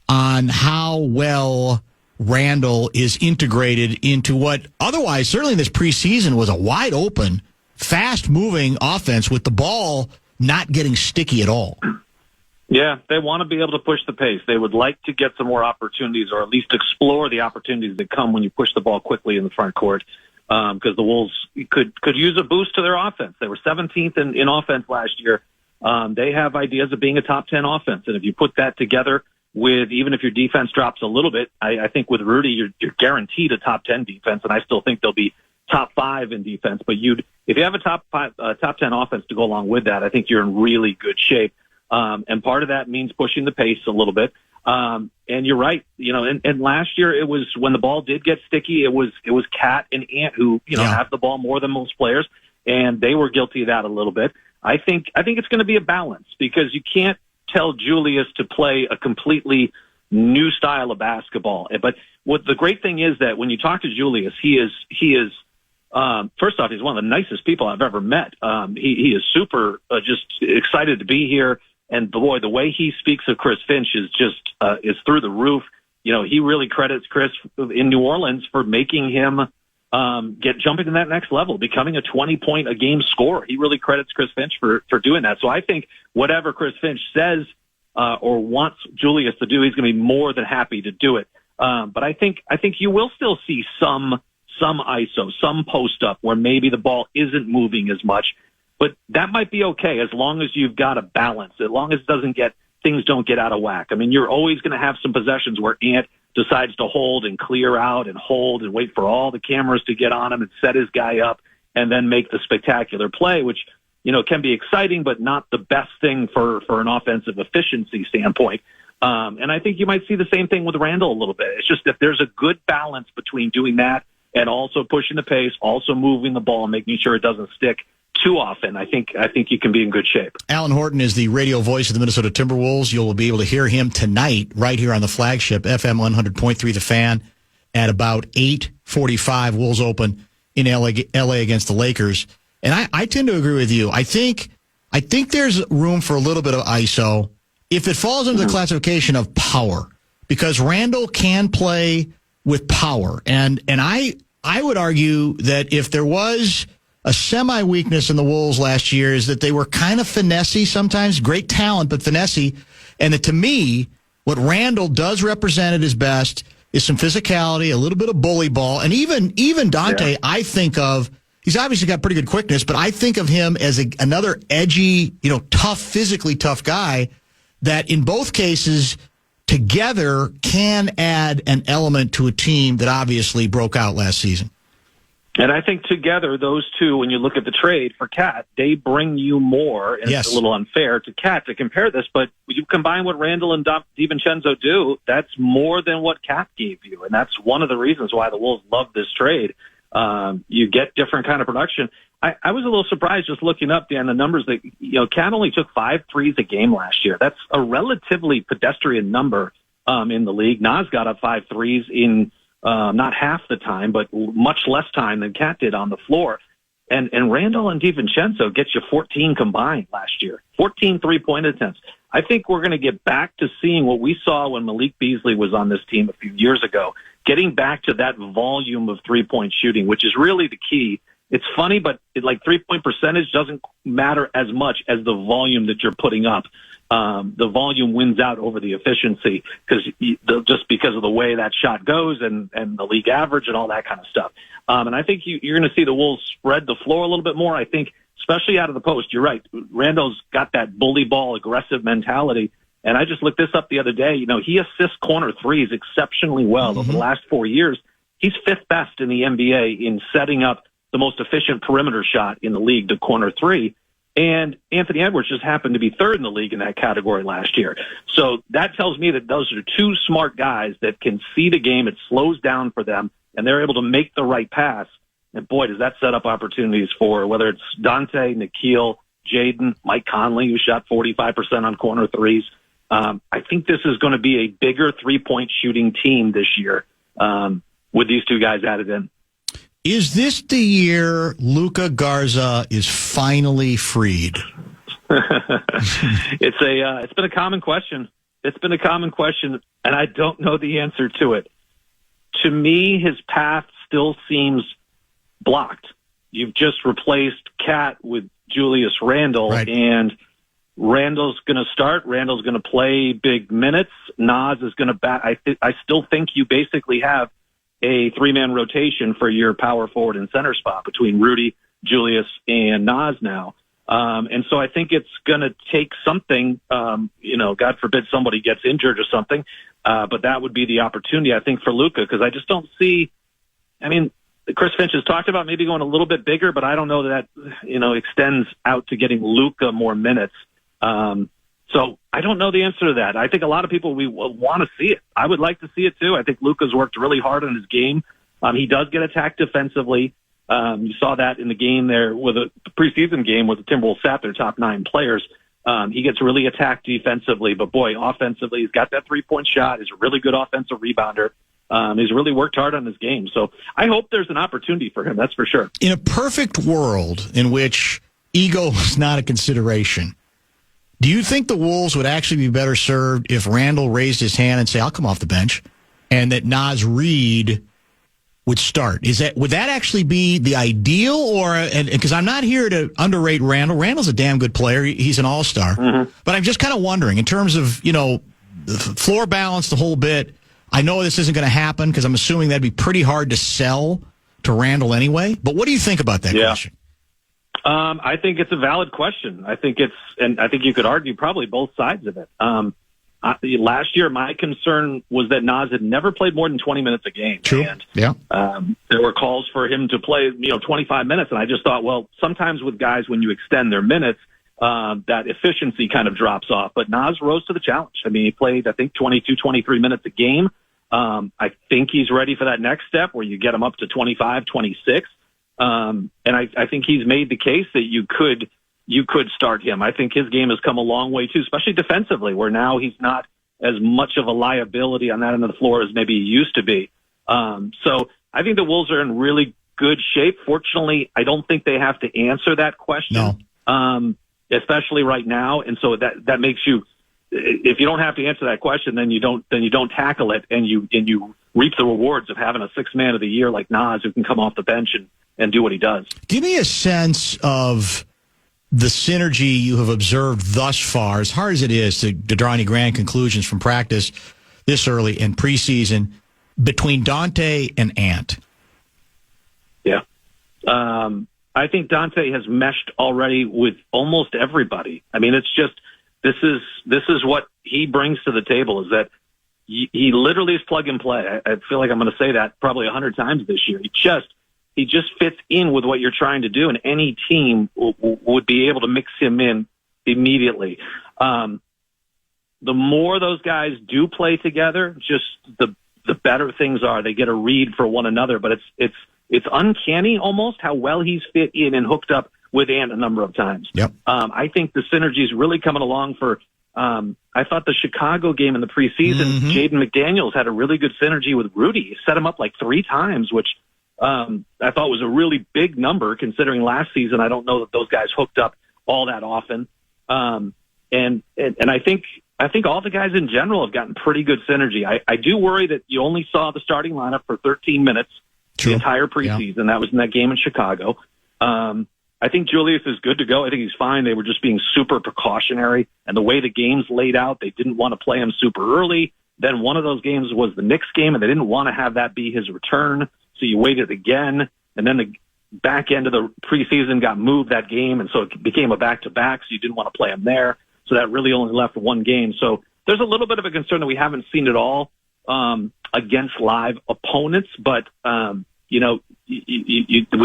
on how well Randle is integrated into what otherwise, certainly this preseason, was a wide open, fast-moving offense with the ball not getting sticky at all? Yeah, they want to be able to push the pace. They would like to get some more opportunities, or at least explore the opportunities that come when you push the ball quickly in the front court, because the Wolves could use a boost to their offense. They were 17th in offense last year. They have ideas of being a top 10 offense, and if you put that together with, even if your defense drops a little bit, I think with Rudy, you're guaranteed a top 10 defense, and I still think they'll be top 5 in defense. But if you have a top 10 offense to go along with that, I think you're in really good shape. And part of that means pushing the pace a little bit. And you're right, and last year it was, when the ball did get sticky, it was Cat and Ant who, have the ball more than most players, and they were guilty of that a little bit. I think it's going to be a balance, because you can't tell Julius to play a completely new style of basketball. But what the great thing is that when you talk to Julius, he is First off, he's one of the nicest people I've ever met. He is super just excited to be here. And boy, the way he speaks of Chris Finch is just is through the roof. You know, he really credits Chris in New Orleans for making him jumping to that next level, becoming a 20-point a game scorer. He really credits Chris Finch for doing that. So I think whatever Chris Finch says or wants Julius to do, he's going to be more than happy to do it. But I think you will still see some ISO, some post up where maybe the ball isn't moving as much, but that might be okay as long as you've got a balance, as long as things don't get out of whack. I mean, you're always going to have some possessions where Ant decides to hold and clear out and hold and wait for all the cameras to get on him and set his guy up and then make the spectacular play, which, you know, can be exciting, but not the best thing for an offensive efficiency standpoint. And I think you might see the same thing with Randall a little bit. It's just that there's a good balance between doing that and also pushing the pace, also moving the ball, making sure it doesn't stick too often. I think you can be in good shape. Alan Horton is the radio voice of the Minnesota Timberwolves. You'll be able to hear him tonight right here on the flagship FM 100.3 The Fan at about 8:45. Wolves open in LA against the Lakers. And I tend to agree with you. I think there's room for a little bit of ISO if it falls into the classification of power, because Randall can play with power. And I would argue that if there was a semi-weakness in the Wolves last year is that they were kind of finessey sometimes, great talent, but finessey. And that to me, what Randall does represent at his best is some physicality, a little bit of bully ball. And even Dante, I think of, he's obviously got pretty good quickness, but I think of him as another edgy, tough, physically tough guy that in both cases together can add an element to a team that obviously broke out last season. And I think together, those two, when you look at the trade for Cat, they bring you more. And yes. It's a little unfair to Cat to compare this, but you combine what Randall and DiVincenzo do, that's more than what Cat gave you. And that's one of the reasons why the Wolves love this trade. You get different kind of production. I was a little surprised just looking up, Dan, the numbers that, Cat only took 5 threes a game last year. That's a relatively pedestrian number in the league. Nas got up 5 threes in not half the time, but much less time than Cat did on the floor. And Randall and DiVincenzo get you 14 combined last year, 14 3-point attempts. I think we're going to get back to seeing what we saw when Malik Beasley was on this team a few years ago, getting back to that volume of 3-point shooting, which is really the key. It's funny, but 3-point percentage doesn't matter as much as the volume that you're putting up. The volume wins out over the efficiency just because of the way that shot goes and the league average and all that kind of stuff. And I think you're going to see the Wolves spread the floor a little bit more. I think, especially out of the post, you're right. Randall's got that bully ball aggressive mentality. And I just looked this up the other day. He assists corner threes exceptionally well over the last 4 years. He's 5th best in the NBA in setting up the most efficient perimeter shot in the league to corner three. And Anthony Edwards just happened to be 3rd in the league in that category last year. So that tells me that those are 2 smart guys that can see the game. It slows down for them, and they're able to make the right pass. And, boy, does that set up opportunities for whether it's Dante, Nikhil, Jaden, Mike Conley, who shot 45% on corner threes. I think this is going to be a bigger 3-point shooting team this year with these 2 guys added in. Is this the year Luka Garza is finally freed? It's been a common question. And I don't know the answer to it. To me, his path still seems blocked. You've just replaced Cat with Julius Randle, right. And Randle's going to start. Randle's going to play big minutes. Nas is going to bat. I still think you basically have a 3-man rotation for your power forward and center spot between Rudy, Julius, and Nas now. And so I think it's going to take something, God forbid somebody gets injured or something, but that would be the opportunity, I think, for Luka, because I just don't see, Chris Finch has talked about maybe going a little bit bigger, but I don't know that, extends out to getting Luka more minutes. So I don't know the answer to that. I think a lot of people, we want to see it. I would like to see it too. I think Luka's worked really hard on his game. He does get attacked defensively. You saw that in the game there with a preseason game where the Timberwolves sat their top 9 players. He gets really attacked defensively, but boy, offensively, he's got that 3-point shot. He's a really good offensive rebounder. He's really worked hard on his game. So I hope there's an opportunity for him. That's for sure. In a perfect world in which ego is not a consideration, do you think the Wolves would actually be better served if Randall raised his hand and say, I'll come off the bench, and that Naz Reid would start? Would that actually be the ideal? Or because I'm not here to underrate Randall. Randall's a damn good player. He's an all-star. Mm-hmm. But I'm just kind of wondering, in terms of, the floor balance, the whole bit, I know this isn't going to happen because I'm assuming that'd be pretty hard to sell to Randall anyway. But what do you think about that question? I think it's a valid question. I think you could argue probably both sides of it. Last year, my concern was that Naz had never played more than 20 minutes a game. True. And, yeah. There were calls for him to play, 25 minutes. And I just thought, well, sometimes with guys, when you extend their minutes, that efficiency kind of drops off. But Naz rose to the challenge. I mean, he played, I think, 22, 23 minutes a game. I think he's ready for that next step where you get him up to 25, 26. And I think he's made the case that you could start him. I think his game has come a long way too, especially defensively, where now he's not as much of a liability on that end of the floor as maybe he used to be. So I think the Wolves are in really good shape. Fortunately, I don't think they have to answer that question, especially right now. And so that makes you, if you don't have to answer that question, then you don't tackle it, and you reap the rewards of having a sixth man of the year like Naz, who can come off the bench and do what he does. Give me a sense of the synergy you have observed thus far, as hard as it is to draw any grand conclusions from practice this early in preseason, between Dante and Ant. Yeah. I think Dante has meshed already with almost everybody. I mean, it's just, this is what he brings to the table, is that he literally is plug and play. I feel like I'm going to say that probably 100 times this year. He just fits in with what you're trying to do, and any team would be able to mix him in immediately. The more those guys do play together, just the better things are. They get a read for one another, but it's uncanny almost how well he's fit in and hooked up with Ant a number of times. Yep. I think the synergy is really coming along for. I thought the Chicago game in the preseason, Jaden McDaniels had a really good synergy with Rudy. He set him up like 3 times, which I thought was a really big number considering last season. I don't know that those guys hooked up all that often. And I think all the guys in general have gotten pretty good synergy. I do worry that you only saw the starting lineup for 13 minutes the entire preseason. Yeah. That was in that game in Chicago. I think Julius is good to go. I think he's fine. They were just being super precautionary. And the way the game's laid out, they didn't want to play him super early. Then one of those games was the Knicks game, and they didn't want to have that be his return. So you waited again. And then the back end of the preseason got moved that game, and so it became a back-to-back, so you didn't want to play him there. So that really only left one game. So there's a little bit of a concern that we haven't seen it all against live opponents. But, we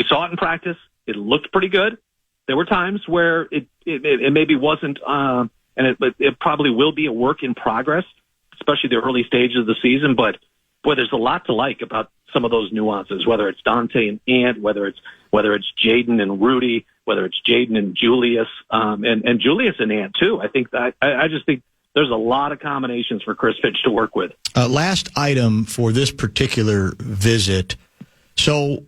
saw it in practice. It looked pretty good. There were times where it maybe wasn't, and it probably will be a work in progress, especially the early stages of the season. But boy, there's a lot to like about some of those nuances. Whether it's Dante and Ant, whether it's Jaden and Rudy, whether it's Jaden and Julius, and Julius and Ant too. I think that I just think there's a lot of combinations for Chris Finch to work with. Last item for this particular visit. So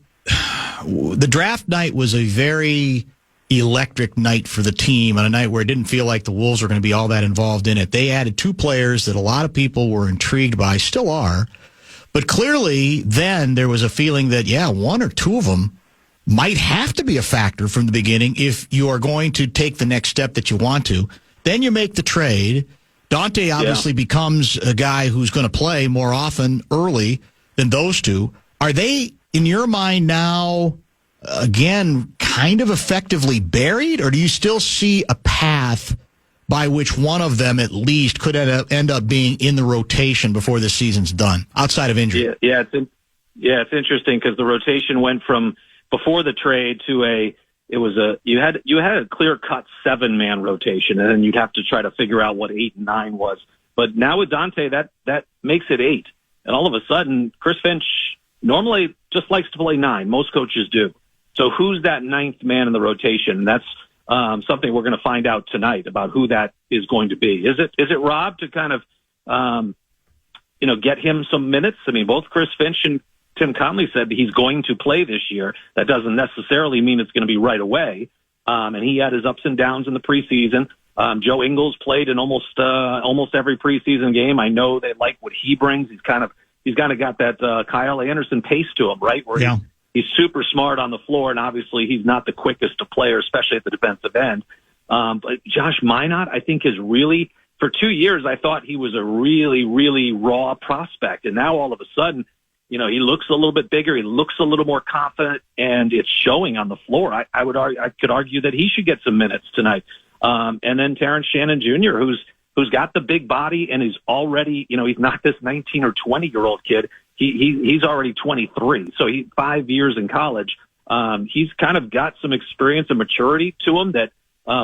the draft night was a very electric night for the team, on a night where it didn't feel like the Wolves were going to be all that involved in it. They added 2 players that a lot of people were intrigued by, still are. But clearly then there was a feeling that, 1 or 2 of them might have to be a factor from the beginning if you are going to take the next step that you want to. Then you make the trade. Dante obviously becomes a guy who's going to play more often early than those 2. Are they, in your mind now, again, kind of effectively buried, or do you still see a path by which one of them at least could end up being in the rotation before the season's done, outside of injury? It's interesting because the rotation went from before the trade to you had a clear-cut 7-man rotation, and then you'd have to try to figure out what 8 and 9 was. But now with Dante, that makes it 8, and all of a sudden, Chris Finch normally just likes to play 9. Most coaches do. So who's that 9th man in the rotation? That's something we're going to find out tonight about who that is going to be. Is it Rob to kind of, get him some minutes. I mean, both Chris Finch and Tim Conley said that he's going to play this year. That doesn't necessarily mean it's going to be right away. And he had his ups and downs in the preseason. Joe Ingles played in almost every preseason game. I know they like what he brings. He's kind of got that Kyle Anderson pace to him, right? Where he's super smart on the floor, and obviously he's not the quickest to player, especially at the defensive end. But Josh Minot, I think, is really, for 2 years, I thought he was a really, really raw prospect. And now all of a sudden, he looks a little bit bigger. He looks a little more confident, and it's showing on the floor. I could argue that he should get some minutes tonight. And then Terrence Shannon Jr., who's got the big body and is already, he's not this 19 or 20-year-old kid. He's already 23. So he's 5 years in college. He's kind of got some experience and maturity to him that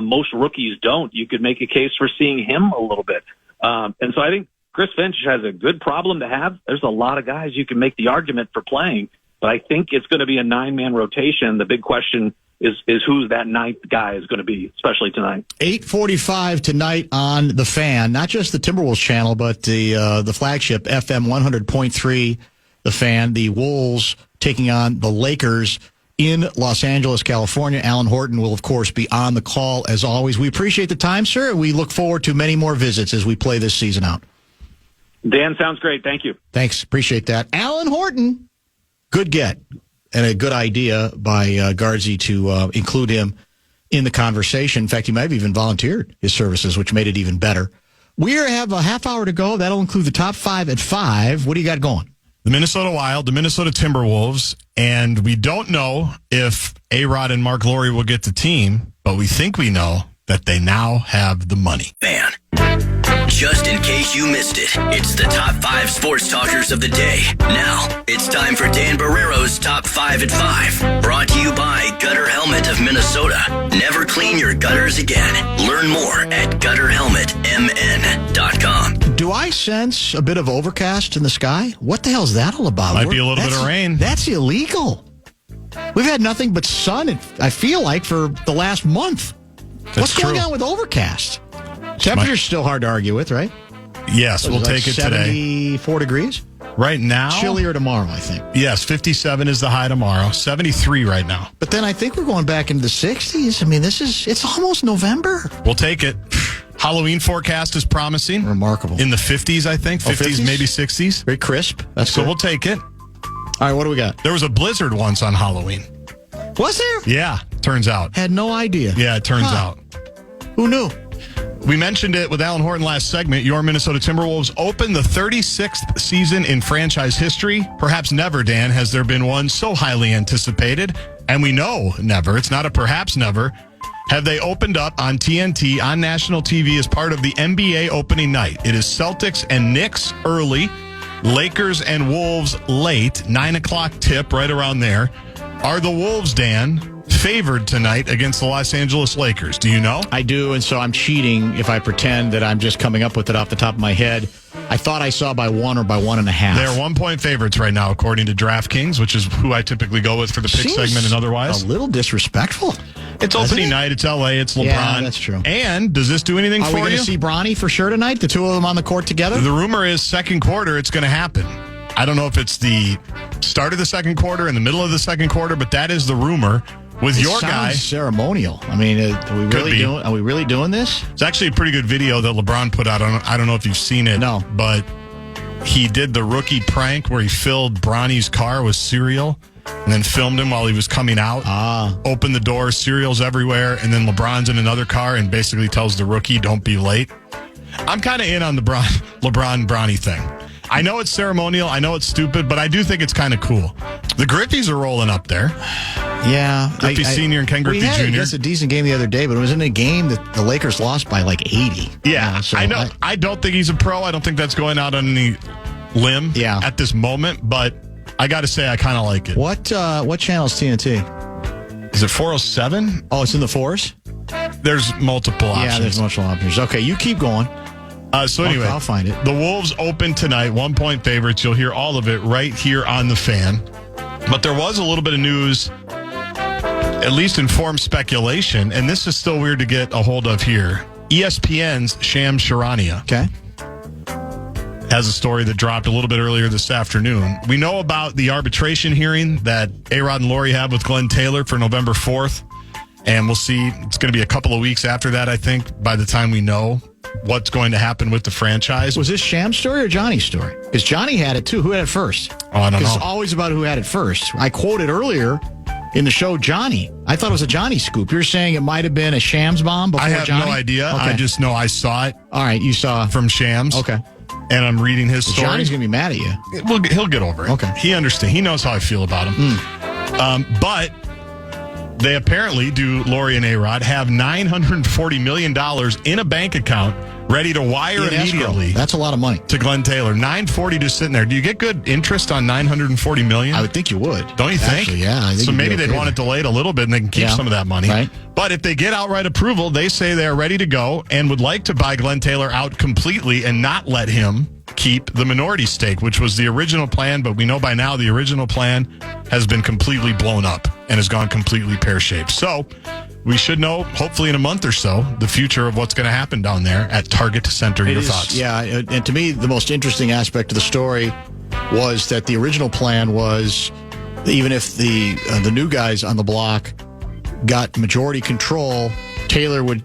most rookies don't. You could make a case for seeing him a little bit. And so I think Chris Finch has a good problem to have. There's a lot of guys you can make the argument for playing, but I think it's going to be a 9-man rotation. The big question is who that ninth guy is going to be, especially tonight. 8:45 tonight on The Fan, not just the Timberwolves channel, but the flagship FM 100.3, The Fan. The Wolves taking on the Lakers in Los Angeles, California. Alan Horton will, of course, be on the call as always. We appreciate the time, sir. We look forward to many more visits as we play this season out. Dan, sounds great. Thank you. Thanks. Appreciate that. Alan Horton, good get and a good idea by Guardsy to include him in the conversation. In fact, he might have even volunteered his services, which made it even better. We have a half hour to go. That'll include the top 5 at 5. What do you got going? The Minnesota Wild, the Minnesota Timberwolves, and we don't know if A-Rod and Mark Lowry will get the team, but we think we know that they now have the money. Man. Just in case you missed it, it's the top 5 sports talkers of the day. Now, it's time for Dan Barrero's Top 5 at 5. Brought to you by Gutter Helmet of Minnesota. Never clean your gutters again. Learn more at gutterhelmetmn.com. Do I sense a bit of overcast in the sky? What the hell is that all about? Might be a little bit of rain. That's illegal. We've had nothing but sun, I feel like, for the last month. What's going on with overcast? Temperature's still hard to argue with, right? Yes, we'll take it today. 74 degrees? Right now? Chillier tomorrow, I think. Yes, 57 is the high tomorrow. 73 right now. But then I think we're going back into the 60s. I mean, it's almost November. We'll take it. Halloween forecast is promising. Remarkable. In the 50s, I think. 50s, maybe 60s. Very crisp. That's so good. We'll take it. All right, what do we got? There was a blizzard once on Halloween. Was there? Yeah, turns out. Had no idea. Yeah, it turns out. Who knew? We mentioned it with Alan Horton last segment. Your Minnesota Timberwolves open the 36th season in franchise history. Perhaps never, Dan, has there been one so highly anticipated. And we know never. It's not a perhaps never. Have they opened up on TNT on national TV as part of the NBA opening night? It is Celtics and Knicks early, Lakers and Wolves late, 9 o'clock tip right around there. Are the Wolves, Dan, favored tonight against the Los Angeles Lakers? Do you know? I do, and so I'm cheating if I pretend that I'm just coming up with it off the top of my head. I thought I saw by 1 or by 1.5. They're 1-point favorites right now, according to DraftKings, which is who I typically go with for the pick segment and otherwise. A little disrespectful. It's opening night. It's LA. It's LeBron. Yeah, that's true. And does this do anything for you? Are we going to see Bronny for sure tonight? The two of them on the court together? The rumor is second quarter it's going to happen. I don't know if it's the start of the second quarter, in the middle of the second quarter, but that is the rumor. With your guy, ceremonial. I mean, are we really doing this? It's actually a pretty good video that LeBron put out. I don't know if you've seen it. No, but he did the rookie prank where he filled Bronny's car with cereal and then filmed him while he was coming out. Opened the door, cereals everywhere, and then LeBron's in another car and basically tells the rookie, "Don't be late." I'm kind of in on the LeBron Bronny thing. I know it's ceremonial. I know it's stupid, but I do think it's kind of cool. The Griffies are rolling up there. Yeah. Griffey Sr. and Ken Griffey Jr. We had a decent game the other day, but it was in a game that the Lakers lost by like 80. Yeah, so I know. I don't think he's a pro. I don't think that's going out on any limb at this moment, but I got to say I kind of like it. What channel is TNT? Is it 407? Oh, it's in the fours? There's multiple options. Yeah, there's multiple options. Okay, you keep going. So anyway, I'll find it. The Wolves open tonight, 1-point favorites. You'll hear all of it right here on The Fan. But there was a little bit of news, at least informed speculation, and this is still weird to get a hold of here. ESPN's Shams Charania has a story that dropped a little bit earlier this afternoon. We know about the arbitration hearing that A-Rod and Lori have with Glenn Taylor for November 4th. And we'll see. It's going to be a couple of weeks after that, I think, by the time we know what's going to happen with the franchise. Was this Sham's story or Johnny's story? Because Johnny had it, too. Who had it first? Oh, I don't know. Because it's always about who had it first. I quoted earlier in the show Johnny. I thought it was a Johnny scoop. You're saying it might have been a Shams bomb before I have Johnny? no idea. Okay. I just know I saw it. All right, you saw. From Shams. Okay. And I'm reading his story. Johnny's going to be mad at you. He'll get over it. Okay. He understands. He knows how I feel about him. But they apparently, Lori and A-Rod, have $940 million in a bank account ready to wire immediately. That's a lot of money. To Glenn Taylor. $940 just sitting there. Do you get good interest on $940 million? I would think you would. Don't you think? Actually, yeah. I think so maybe they'd want it delayed a little bit and they can keep some of that money. Right. But if they get outright approval, they say they are ready to go and would like to buy Glenn Taylor out completely and not let him keep the minority stake, which was the original plan. But we know by now the original plan has been completely blown up and has gone completely pear-shaped. So we should know, hopefully in a month or so, the future of what's going to happen down there at Target Center. Your thoughts? Yeah, and to me, the most interesting aspect of the story was that the original plan was, even if the new guys on the block got majority control, Taylor would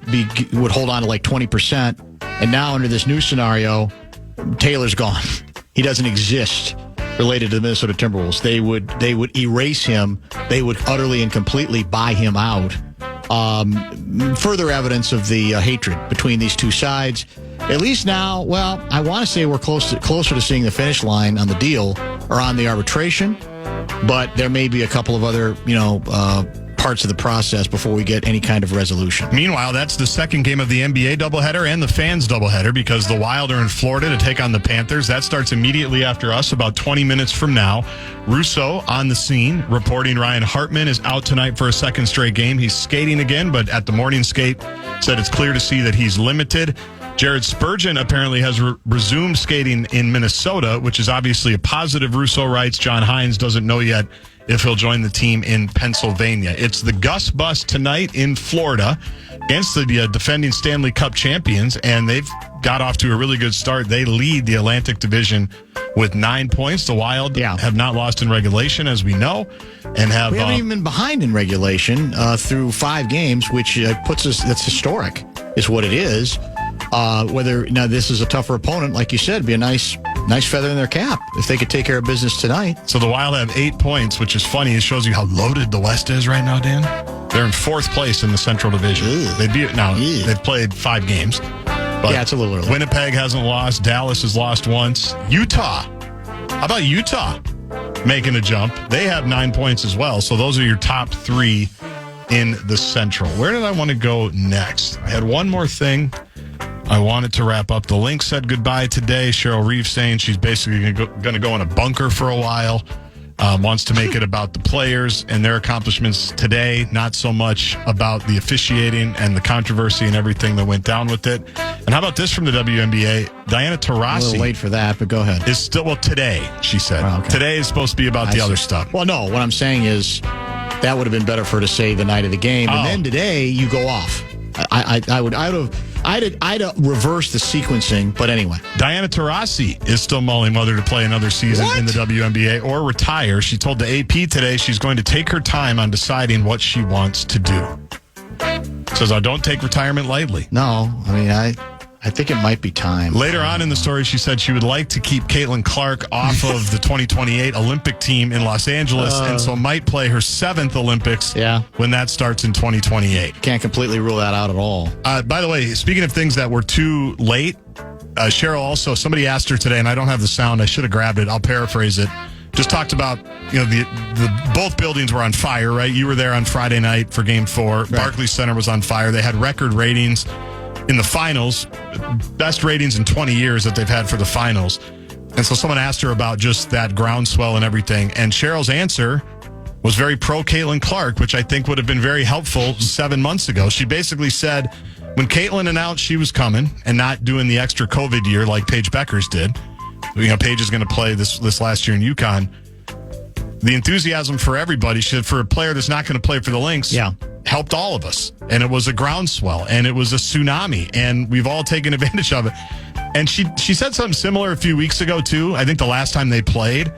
hold on to like 20%. And now under this new scenario, Taylor's gone. He doesn't exist related to the Minnesota Timberwolves. They would erase him. They would utterly and completely buy him out. Further evidence of the hatred between these two sides. At least now, well, I want to say we're closer to seeing the finish line on the deal or on the arbitration, but there may be a couple of other, parts of the process before we get any kind of resolution. Meanwhile, that's the second game of the NBA doubleheader and the fans doubleheader because the Wild are in Florida to take on the Panthers. That starts immediately after us, about 20 minutes from now. Russo on the scene, reporting Ryan Hartman is out tonight for a second straight game. He's skating again, but at the morning skate, said it's clear to see that he's limited. Jared Spurgeon apparently has resumed skating in Minnesota, which is obviously a positive. Russo writes. John Hines doesn't know yet if he'll join the team in Pennsylvania. It's the Gus Bus tonight in Florida against the defending Stanley Cup champions, and they've got off to a really good start. They lead the Atlantic Division with 9 points. The Wild have not lost in regulation, as we know, and we haven't even been behind in regulation through 5 games, which puts us. That's historic, is what it is. Whether now this is a tougher opponent, like you said, it'd be a nice feather in their cap if they could take care of business tonight. So the Wild have 8 points, which is funny. It shows you how loaded the West is right now, Dan. They're in 4th place in the Central Division. They've played 5 games. But it's a little early. Winnipeg hasn't lost. Dallas has lost once. Utah. How about Utah making a jump? They have 9 points as well. So those are your top 3 in the Central. Where did I want to go next? I had one more thing I wanted to wrap up. The Lynx said goodbye today. Cheryl Reeve saying she's basically going to go in a bunker for a while. Wants to make it about the players and their accomplishments today, not so much about the officiating and the controversy and everything that went down with it. And how about this from the WNBA? Diana Taurasi. A little late for that, but go ahead. Is still, today, she said. Oh, okay. Today is supposed to be about the other stuff. Well, no, what I'm saying is that would have been better for her to say the night of the game. And then today, you go off. I'd have reversed the sequencing, but anyway. Diana Taurasi is still mulling whether to play another season in the WNBA or retire. She told the AP today she's going to take her time on deciding what she wants to do. Says, I don't take retirement lightly. No, I mean, I think it might be time. Later on in the story, she said she would like to keep Caitlin Clark off of the 2028 Olympic team in Los Angeles, and so might play her 7th Olympics when that starts in 2028. Can't completely rule that out at all. By the way, speaking of things that were too late, Cheryl also, somebody asked her today, and I don't have the sound. I should have grabbed it. I'll paraphrase it. Just talked about, the both buildings were on fire, right? You were there on Friday night for Game 4. Right. Barclays Center was on fire. They had record ratings in the finals, best ratings in 20 years that they've had for the finals. And so someone asked her about just that groundswell and everything. And Cheryl's answer was very pro Caitlin Clark, which I think would have been very helpful 7 months ago. She basically said when Caitlin announced she was coming and not doing the extra COVID year like Paige Beckers did, Paige is going to play this last year in UConn. The enthusiasm for everybody, for a player that's not going to play for the Lynx, helped all of us. And it was a groundswell, and it was a tsunami, and we've all taken advantage of it. And she said something similar a few weeks ago, too. I think the last time they played.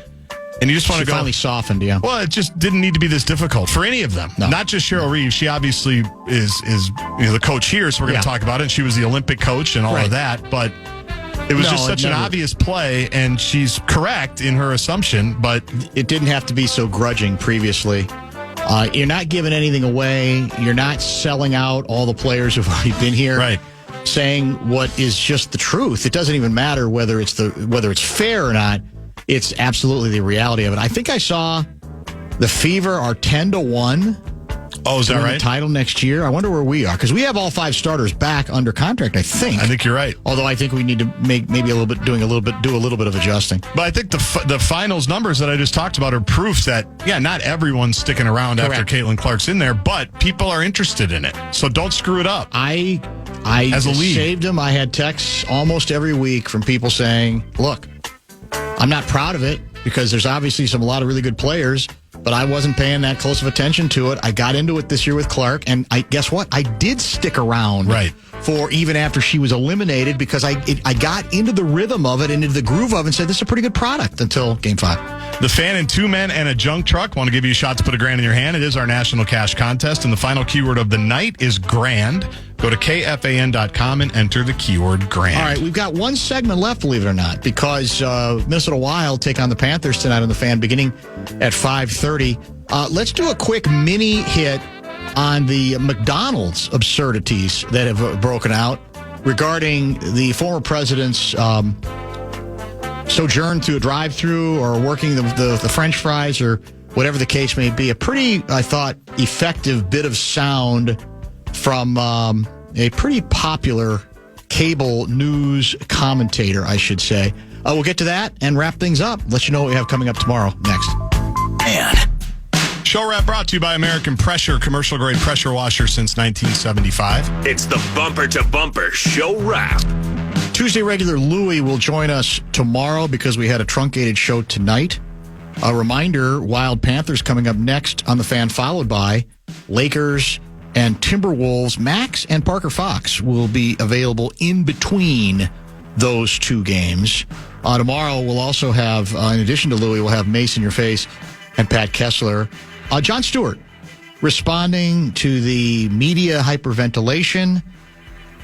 And you just want to go. Finally softened, yeah. Well, it just didn't need to be this difficult for any of them. No. Not just Cheryl Reeves. She obviously is the coach here, so we're going to talk about it. And she was the Olympic coach and all of that. But it was just such an obvious play, and she's correct in her assumption. But it didn't have to be so grudging previously. You're not giving anything away. You're not selling out all the players who've already been here. Right. Saying what is just the truth. It doesn't even matter whether it's fair or not. It's absolutely the reality of it. I think I saw the Fever are 10-1. Oh, is that right? The title next year. I wonder where we are because we have all 5 starters back under contract. I think you're right. Although I think we need to make maybe do a little bit of adjusting. But I think the finals numbers that I just talked about are proof that not everyone's sticking around after Caitlin Clark's in there, but people are interested in it. So don't screw it up. I as a league saved them. I had texts almost every week from people saying, "Look, I'm not proud of it because there's obviously a lot of really good players, but I wasn't paying that close of attention to it. I got into it this year with Clark, and guess what? I did stick around for even after she was eliminated because I got into the rhythm of it, into the groove of it, and said, this is a pretty good product until Game 5. The Fan and 2 men and a junk truck want to give you a shot to put $1,000 in your hand. It is our national cash contest, and the final keyword of the night is grand. Go to KFAN.com and enter the keyword grand. All right, we've got one segment left, believe it or not, because Minnesota Wild take on the Panthers tonight on the Fan beginning at 5:30. Let's do a quick mini hit on the McDonald's absurdities that have broken out regarding the former president's sojourn through a drive-thru or working the French fries or whatever the case may be. A pretty, I thought, effective bit of sound from a pretty popular cable news commentator, I should say. We'll get to that and wrap things up. Let you know what we have coming up tomorrow. Next. Show wrap brought to you by American Pressure, commercial-grade pressure washer since 1975. It's the bumper-to-bumper show wrap. Tuesday regular Louie will join us tomorrow because we had a truncated show tonight. A reminder, Wild Panthers coming up next on the Fan, followed by Lakers and Timberwolves. Max and Parker Fox will be available in between those two games. Tomorrow we'll also have, in addition to Louie, we'll have Mace in Your Face and Pat Kessler. Jon Stewart responding to the media hyperventilation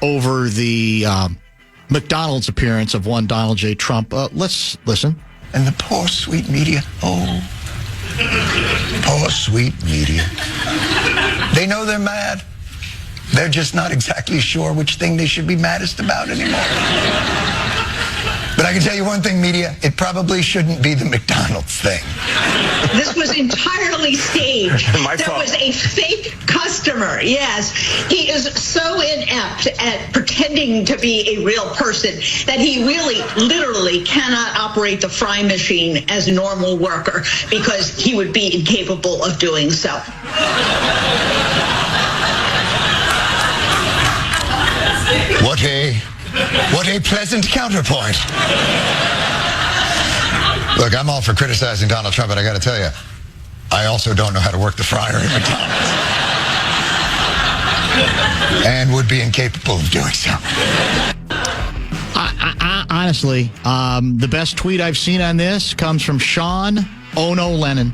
over the McDonald's appearance of one Donald J. Trump. Let's listen. And the poor, sweet media. Oh, poor, sweet media. They know they're mad. They're just not exactly sure which thing they should be maddest about anymore. But I can tell you one thing, media, it probably shouldn't be the McDonald's thing. This was entirely staged. There was a fake customer, yes. He is so inept at pretending to be a real person that he really, literally cannot operate the fry machine as a normal worker because he would be incapable of doing so. What a pleasant counterpoint. Look, I'm all for criticizing Donald Trump, but I got to tell you, I also don't know how to work the fryer at McDonald's. And would be incapable of doing so. Honestly, the best tweet I've seen on this comes from Sean Ono Lennon.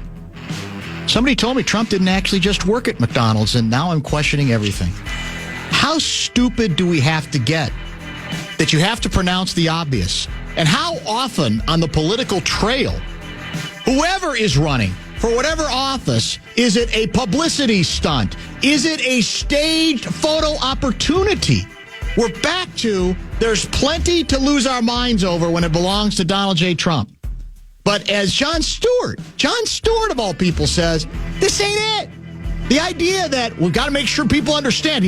Somebody told me Trump didn't actually just work at McDonald's, and now I'm questioning everything. How stupid do we have to get that you have to pronounce the obvious? And how often on the political trail, whoever is running for whatever office, is it a publicity stunt? Is it a staged photo opportunity? We're back to there's plenty to lose our minds over when it belongs to Donald J. Trump. But as Jon Stewart of all people says, this ain't it. The idea that we've got to make sure people understand,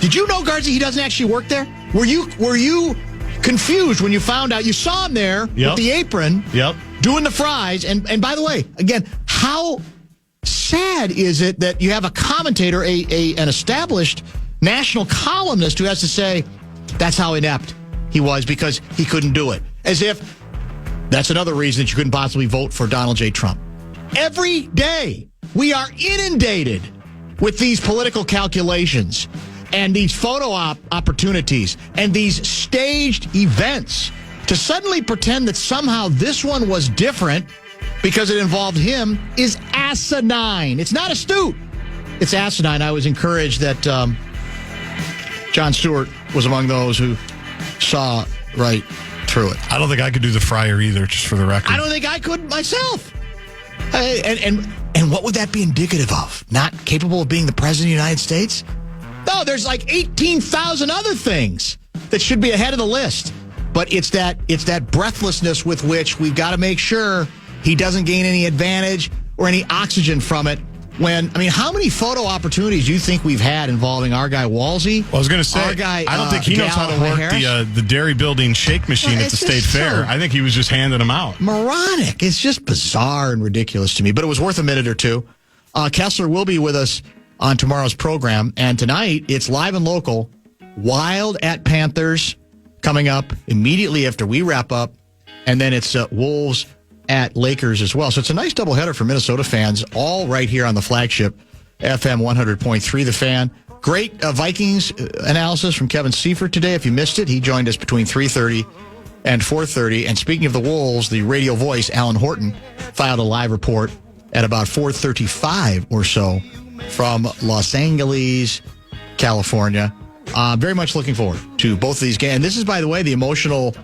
did you know, Garza, he doesn't actually work there? Were you confused when you found out? You saw him there with the apron doing the fries. And by the way, again, how sad is it that you have a commentator, an established national columnist who has to say that's how inept he was because he couldn't do it. As if that's another reason that you couldn't possibly vote for Donald J. Trump. Every day we are inundated with these political calculations. and these photo opportunities and these staged events to suddenly pretend that somehow this one was different because it involved him is asinine. It's not astute. It's asinine. I was encouraged that Jon Stewart was among those who saw right through it. I don't think I could do the fryer either, just for the record. I don't think I could myself. And what would that be indicative of? Not capable of being the president of the United States? No, there's like 18,000 other things that should be ahead of the list. But it's that breathlessness with which we've got to make sure he doesn't gain any advantage or any oxygen from it. How many photo opportunities do you think we've had involving our guy Walsey? Well, I was going to say, I don't think he knows how to work the dairy building shake machine at the state fair. I think he was just handing them out. Moronic. It's just bizarre and ridiculous to me, but it was worth a minute or two. Kessler will be with us on tomorrow's program, and tonight it's live and local. Wild at Panthers coming up immediately after we wrap up, and then it's Wolves at Lakers as well. So it's a nice doubleheader for Minnesota fans, all right here on the flagship FM 100.3 The Fan. Great Vikings analysis from Kevin Seifert today. If you missed it, he joined us between 3:30 and 4:30. And speaking of the Wolves, the radio voice, Alan Horton, filed a live report at about 4:35 or so from Los Angeles, California. Very much looking forward to both of these games. And this is, by the way, the emotional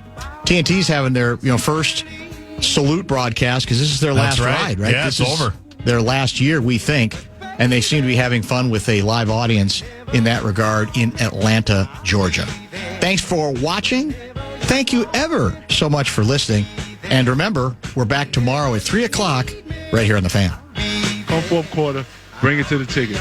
TNT's having their first salute broadcast because this is their last ride, right? Yeah, this it's is over. Their last year, we think, and they seem to be having fun with a live audience in that regard in Atlanta, Georgia. Thanks for watching. Thank you ever so much for listening. And remember, we're back tomorrow at 3 o'clock right here on The Fan. Come fourth quarter, bring it to the ticket.